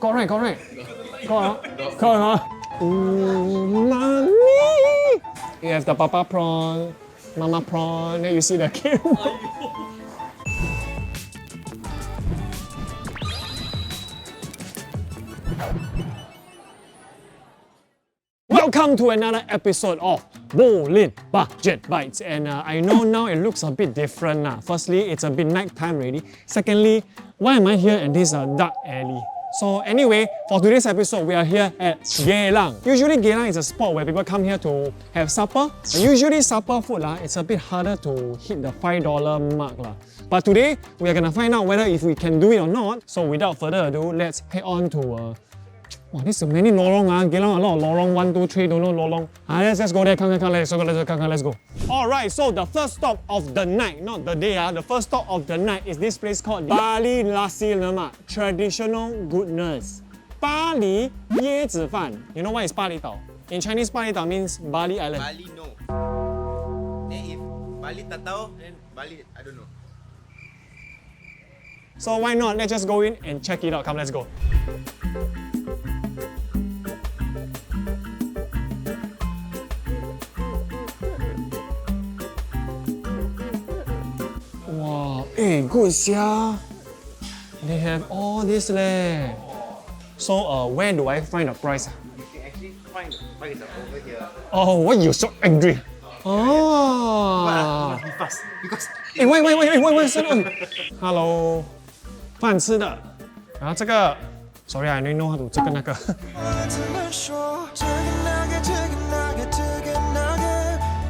Got right, got right. Got Umami. You have the papa prawn, mama prawn, then you see the kid. Welcome to another episode of Bolin Budget Bites, and I know now it looks a bit different. Firstly, it's a bit night time already. Secondly, why am I here in this dark alley? So anyway, for today's episode, we are here at Geylang. Usually Geylang is a spot where people come here to have supper. And usually supper food, it's a bit harder to hit the $5 mark. But today, we are going to find out whether if we can do it or not. So without further ado, let's head on to wow, this is many lorong. Geylang, a lot of lorong. 1, 2, 3, don't know lorong. Let's go there. Come, let's go. Alright, so the first stop of the night, not the day. The first stop of the night is this place called Bali Nasi Lemak. Traditional goodness. Bali 椰子饭. You know what is Bali Tao? In Chinese, Bali Tao means Bali Island. Bali no. Then if Bali Tatao, then Bali, I don't know. So why not? Let's just go in and check it out. Come, let's go. Wow, good sia. They have all this leh. So where do I find the price? You can actually find the price over here. Oh, why you so angry? Oh. But you must be fast because. Wait. Hello. 饭吃的。然后这个 ，Sorry, I don't know how to 这个那个。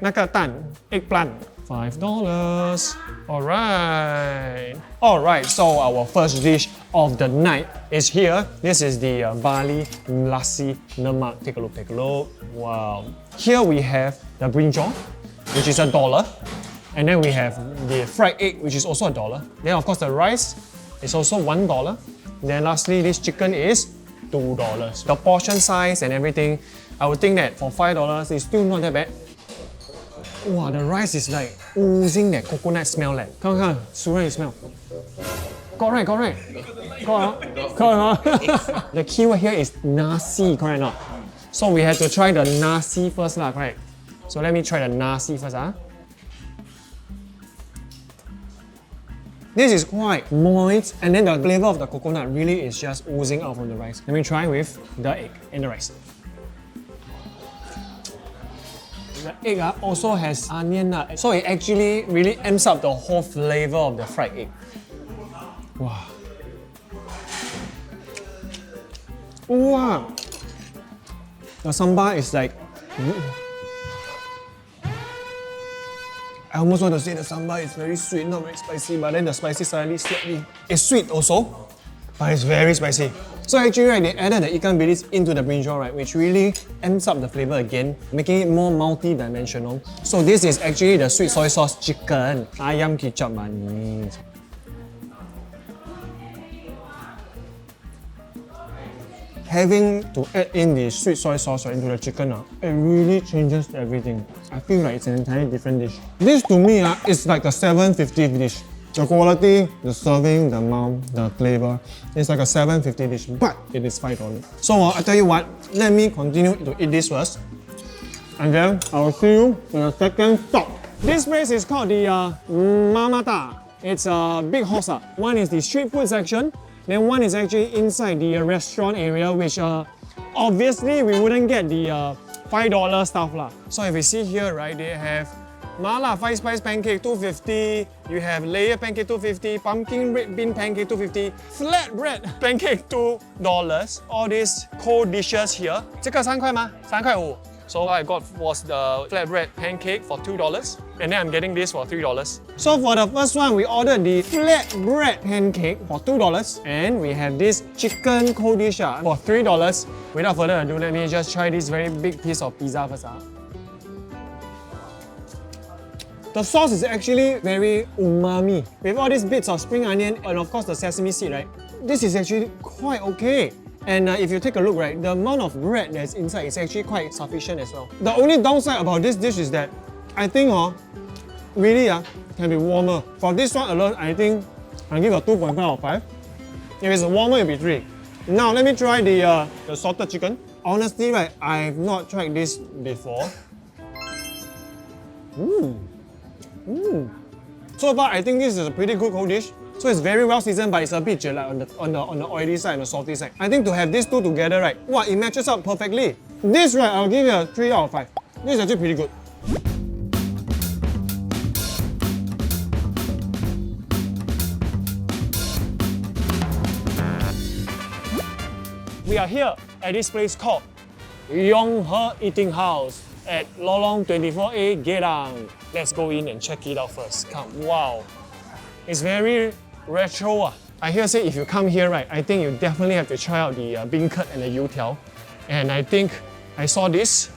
那个蛋 eggplant $5. Alright, so our first dish of the night is here. This is the Bali Nasi Lemak. Take a look. Wow. Here we have the brinjal, which is $1. And then we have the fried egg, which is also $1. Then of course the rice is also $1. Then lastly, this chicken is $2. The portion size and everything, I would think that for $5 is still not that bad. Wow, the rice is like oozing that coconut smell. Come, Suran, you smell. Correct. The key word here is Nasi, correct or not? So we have to try the Nasi first, correct? So let me try the Nasi first. This is quite moist, and then the flavor of the coconut really is just oozing out from the rice. Let me try with the egg and the rice. The egg also has onion, so it actually really amps up the whole flavor of the fried egg. Wow. The sambal is like... I almost want to say the sambal is very sweet, not very spicy, but then the spicy slightly slapped me. It's sweet also, but it's very spicy. So actually, right, they added the ikan bilis into the brinjal, right, which really amps up the flavor again, making it more multi-dimensional. So this is actually the sweet soy sauce chicken, ayam kicap manis. Having to add in the sweet soy sauce into the chicken, it really changes everything. I feel like it's an entirely different dish. This to me is like a $7.50 dish. The quality, the serving, the amount, the flavor, it's like a $7.50 dish, but it is $5. So I tell you what, let me continue to eat this first, and then I will see you in the second stop. This place is called the Mamata. It's a big house. One is the street food section, then one is actually inside the restaurant area, which obviously we wouldn't get the $5 stuff. So if you see here, right, they have Mala 5 spice pancake $2.50, you have layer pancake $2.50, pumpkin red bean pancake $2.50, flatbread pancake $2. All these cold dishes here. 这个3块吗？3块5。So what I got was the flatbread pancake for $2, and then I'm getting this for $3. So for the first one, we ordered the flatbread pancake for $2, and we have this chicken cold dish for $3. Without further ado, let me just try this very big piece of pizza first. The sauce is actually very umami, with all these bits of spring onion and of course the sesame seed, right? This is actually quite okay. And if you take a look, right, the amount of bread that's inside is actually quite sufficient as well. The only downside about this dish is that I think really can be warmer. For this one alone, I think I'll give a 2.5 out of 5. If it's warmer, it'll be 3. Now let me try the salted chicken. Honestly, right, I've not tried this before. So far, I think this is a pretty good cold dish. So it's very well seasoned, but it's a bit like on the oily side and the salty side. I think to have these two together, right, wow, it matches up perfectly. This, right, I'll give it a 3 out of 5. This is actually pretty good. We are here at this place called Yong Eating House at Lorong 24A, Geylang. Let's go in and check it out first. Come, wow, it's very retro. I hear say if you come here, right, I think you definitely have to try out the beancurd and the youtiao. And I think I saw this.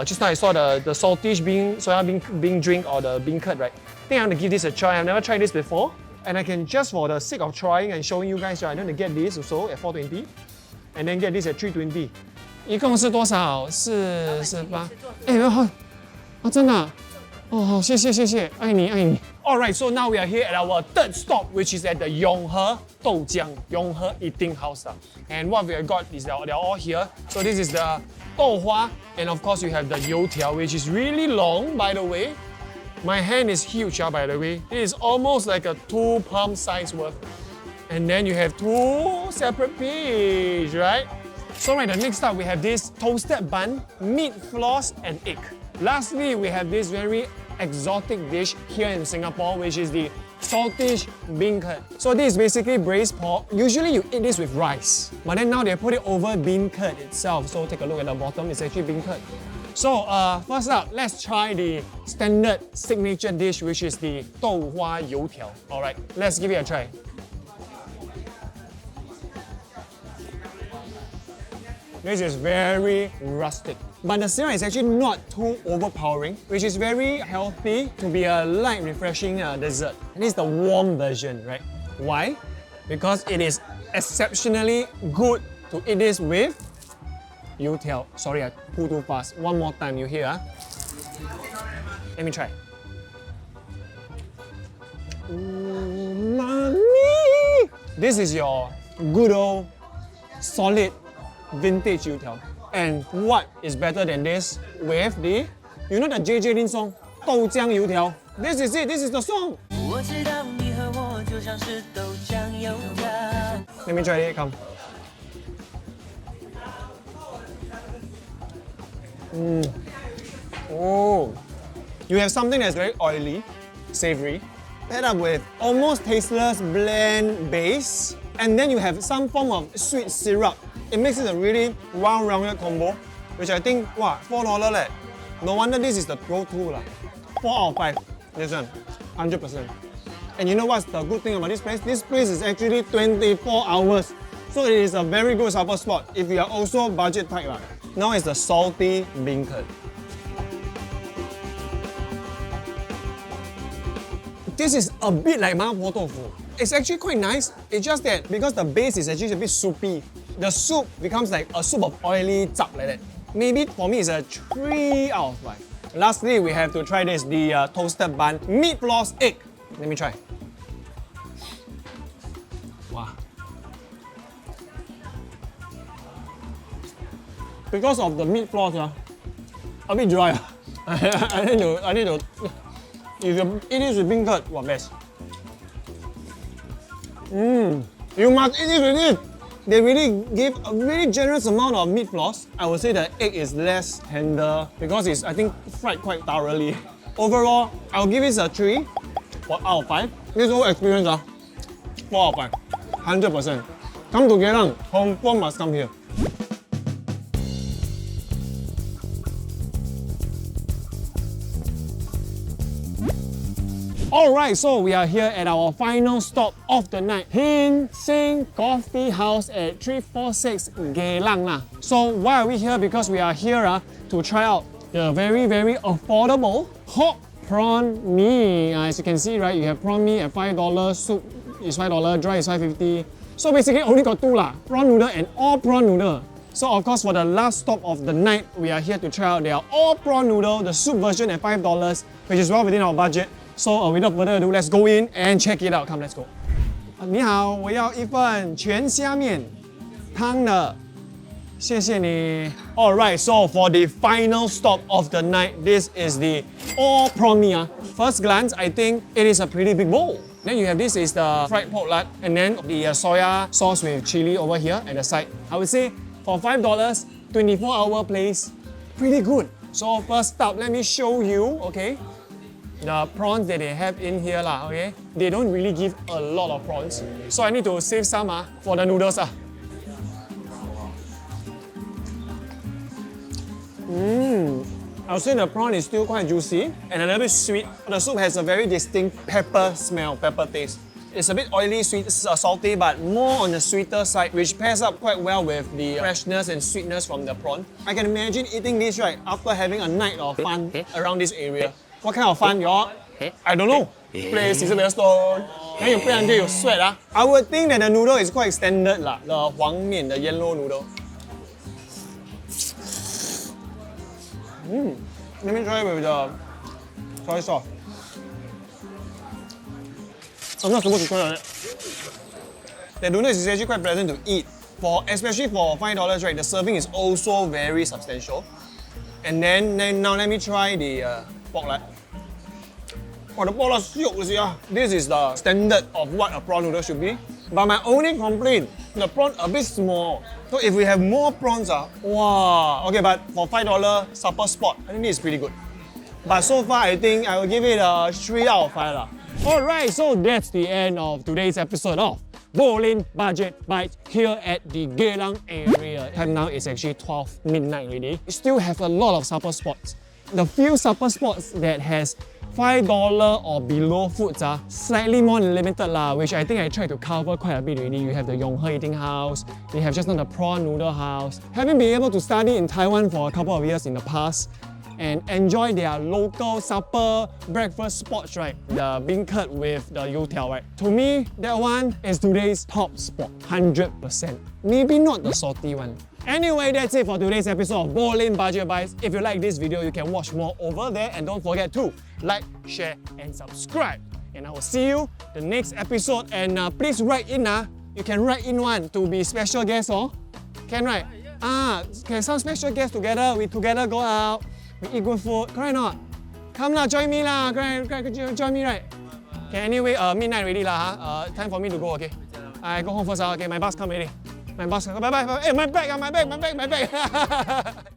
Just now I saw the saltish soya bean drink or the beancurd, right? I think I'm gonna give this a try. I've never tried this before. And I can just for the sake of trying and showing you guys, right, I'm gonna get this also at 420 and then get this at 320. 一共是多少？48。哎，好，啊，真的啊，哦，好，谢谢谢谢，爱你爱你。Alright, so now we are here at our third stop, which is at the Yong Eating House. And what we have got is they're all here. So this is the 豆花, and of course you have the youtiao, which is really long, by the way. My hand is huge, by the way. It is almost like a 2 palm size worth. And then you have 2 separate pieces, right? So right, the next up we have this toasted bun, meat floss, and egg. Lastly, we have this very exotic dish here in Singapore, which is the saltish beancurd. So this is basically braised pork. Usually you eat this with rice, but then now they put it over beancurd itself. So take a look at the bottom, it's actually beancurd. So first up, let's try the standard signature dish, which is the 豆花油条. Alright, let's give it a try. This is very rustic. But the syrup is actually not too overpowering, which is very healthy to be a light, refreshing dessert. And this is the warm version, right? Why? Because it is exceptionally good to eat this with youtiao. Sorry, I pulled too fast. One more time, you hear? Let me try. Umami! This is your good old, solid, vintage youtiao. And what is better than this with the, you know the JJ Lin song, 豆浆油条? This is it, this is the song. Let me try it, come. Oh, you have something that's very oily, savory, paired up with almost tasteless bland base, and then you have some form of sweet syrup. It makes it a really well-rounded combo, which I think, wow, $4 leh. No wonder this is the go-to lah. 4 out of 5. This one, 100%. And you know what's the good thing about this place? This place is actually 24 hours. So it is a very good supper spot if you are also budget tight lah. Now it's the salty beancurd. This is a bit like mapo tofu. It's actually quite nice. It's just that because the base is actually a bit soupy, the soup becomes like a soup of oily zap like that. Maybe for me it's a 3 out of 5. Lastly, we have to try this, the toasted bun, meat floss egg. Let me try. Wow. Because of the meat floss, a bit dry. I need to. If you eat this with beancurd, what best? You must eat this with it. They really give a really generous amount of meat floss. I would say the egg is less tender because it's, I think, fried quite thoroughly. Overall, I'll give it a 3 out of 5. This whole experience, 4 out of 5. 100%. Come to Geylang, confirm must come here. Alright, so we are here at our final stop of the night, Hin Sing Coffee House at 346 Geylang. So why are we here? Because we are here to try out the very, very affordable Hock Prawn Mee. As you can see, right, you have prawn mee at $5, soup is $5, dry is $5.50. So basically only got 2 prawn noodle and all prawn noodle. So of course for the last stop of the night, we are here to try out their all prawn noodle, the soup version at $5, which is well within our budget. So without further ado, let's go in and check it out. Come, let's go. 你好，我要一份全虾面汤的。谢谢你。Alright, so for the final stop of the night, this is the all prawn mee. First glance, I think it is a pretty big bowl. Then you have this is the fried pork lard, and then the soya sauce with chili over here at the side. I would say for $5, 24-hour place, pretty good. So first up, let me show you, okay, the prawns that they have in here lah, okay. They don't really give a lot of prawns, so I need to save some for the noodles . I would say the prawn is still quite juicy and a little bit sweet. The soup has a very distinct pepper smell, pepper taste. It's a bit oily, sweet, salty, but more on the sweeter side, which pairs up quite well with the freshness and sweetness from the prawn. I can imagine eating this right after having a night of fun around this area. What kind of fun, y'all? I don't know. Play scissors stone. Then you play until you sweat. I would think that the noodle is quite standard lah. The huang mian, the yellow noodle. Let me try it with the soy sauce. I'm not supposed to try on it. The noodles is actually quite pleasant to eat. Especially for $5, right? The serving is also very substantial. And then now let me try the pork lard. Oh, the pork lard is siok. This is the standard of what a prawn noodle should be. But my only complaint, the prawn a bit small. So if we have more prawns, wow. Okay, but for $5 supper spot, I think this is pretty good. But so far, I think I will give it a 3 out of 5. Alright, so that's the end of today's episode of Bolin Budget Bites here at the Geylang area. Time now is actually 12 midnight already. We still have a lot of supper spots. The few supper spots that has $5 or below foods are slightly more limited lah, which I think I tried to cover quite a bit already. You have the Yong eating house, you have just now the prawn noodle house. Having been able to study in Taiwan for a couple of years in the past and enjoy their local supper breakfast spots, right? The beancurd with the youtiao, right? To me, that one is today's top spot, 100%. Maybe not the salty one. Anyway, that's it for today's episode of Bolin Budget Bites. If you like this video, you can watch more over there, and don't forget to like, share, and subscribe. And I will see you the next episode. And please write in. You can write in one to be special guest, Can right? Can some special guests together? We together go out. We eat good food. Correct or not? Come lah, join me lah. Join me, right? Okay. Anyway, midnight already lah. Time for me to go. Okay. I go home first. Okay. My bus come already. My bus. Bye bye. Hey, my bag.